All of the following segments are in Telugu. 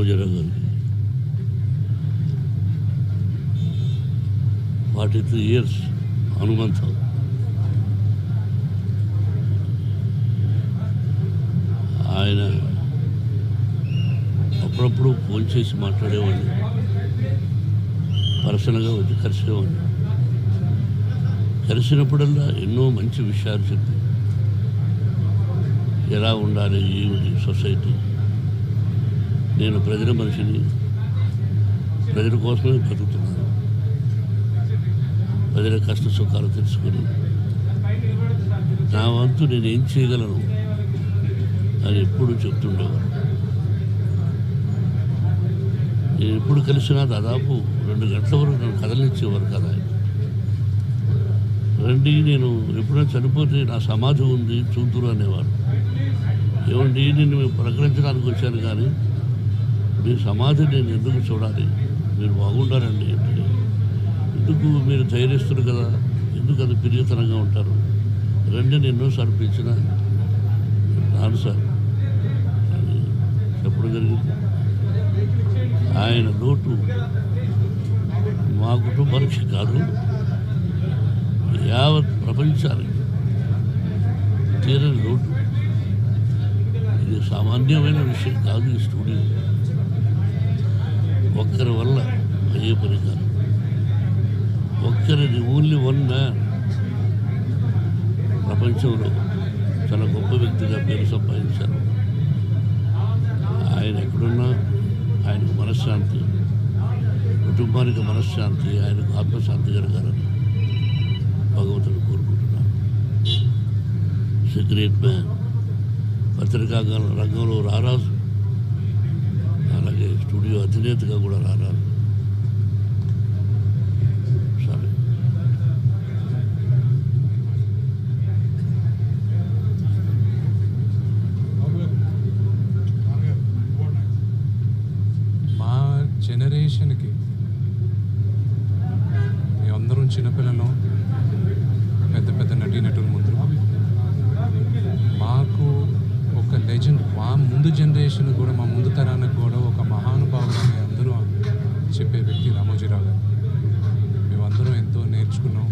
రామోజీరావు గారికి 43 years హనుమంత్. ఆయన అప్పుడప్పుడు ఫోన్ చేసి మాట్లాడేవాడిని, పర్సనల్గా వచ్చి కలిసేవాడిని. కలిసినప్పుడల్లా ఎన్నో మంచి విషయాలు చెప్పి ఎలా ఉండాలి ఏమిటి సొసైటీ. నేను ప్రజల మనిషిని, ప్రజల కోసమే బతుకుతున్నాను. ప్రజల కష్ట సుఖాలు తెలుసుకుని నా వంతు నేను ఏం చేయగలను అని ఎప్పుడు చెప్తుండేవారు. నేను ఎప్పుడు కలిసినా దాదాపు 2 గంటల వరకు నన్ను కదలనిచ్చేవారు కదా. రండి, నేను ఎప్పుడైనా చనిపోతే నా సమాధి ఉంది చూతురు అనేవారు. ఏమండి, నేను ప్రకటించడానికి వచ్చాను కానీ మీ సమాధి నేను ఎందుకు చూడాలి, మీరు బాగుండాలండి అంటే, ఎందుకు మీరు ధైర్యస్తులు కదా, ఎందుకు అది పిరియతనంగా ఉంటారు, రండి నేను ఎన్నోసార్లు పిలిచిన రాను సార్ అని చెప్పడం జరిగింది. ఆయన లోటు మా కుటుంబానికి కాదు, యావత్ ప్రపంచానికి తీరని లోటు. ఇది సామాన్యమైన విషయం కాదు. ఈ స్టూడియో ఒక్కరి వల్ల అయ్యే పని కాదు. ఒక్కరిది ఓన్లీ 1 మ్యాన్ ప్రపంచంలో చాలా గొప్ప వ్యక్తిగా పేరు సంపాదించారు. ఆయన ఎక్కడున్నా ఆయనకు మనశ్శాంతి, కుటుంబానికి మనశ్శాంతి, ఆయనకు ఆత్మశాంతి జరగాలని భగవంతుడు కోరుకుంటున్నాను. గ్రేట్ మ్యాన్, పత్రికా రంగంలో రారాజు, అలాగే స్టూడియో అధినేతగా కూడా రారాజు. సరే, మా జనరేషన్కి మేమందరం చిన్నపిల్లలు, పెద్ద పెద్ద నటీనటుల ముందు మాకు ఒక లెజెండ్, మా ముందు జనరేషన్ కూడా, మా ముందు తరానికి కూడా ఒక మహానుభావుడు అని అందరూ చెప్పే వ్యక్తి రామోజీరావు గారు. మేమందరం ఎంతో నేర్చుకున్నాం.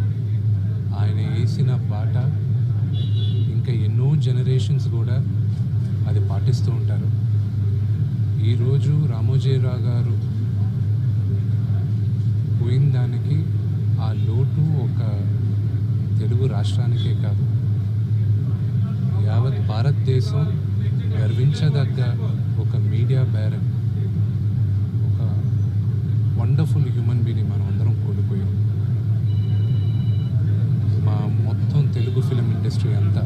ఆయన వేసిన బాట ఇంకా ఎన్నో జనరేషన్స్ కూడా అది పాటిస్తూ ఉంటారు. ఈరోజు రామోజీరావు గారు పోయిన దానికి ఆ లోటు ఒక తెలుగు రాష్ట్రానికే కాదు, యావత్ భారతదేశం గర్వించదగ్గ ఒక మీడియా బ్యారన్, ఒక వండర్ఫుల్ హ్యూమన్ బీని మనం అందరం కోల్పోయాం. మా మొత్తం తెలుగు ఫిలిం ఇండస్ట్రీ అంతా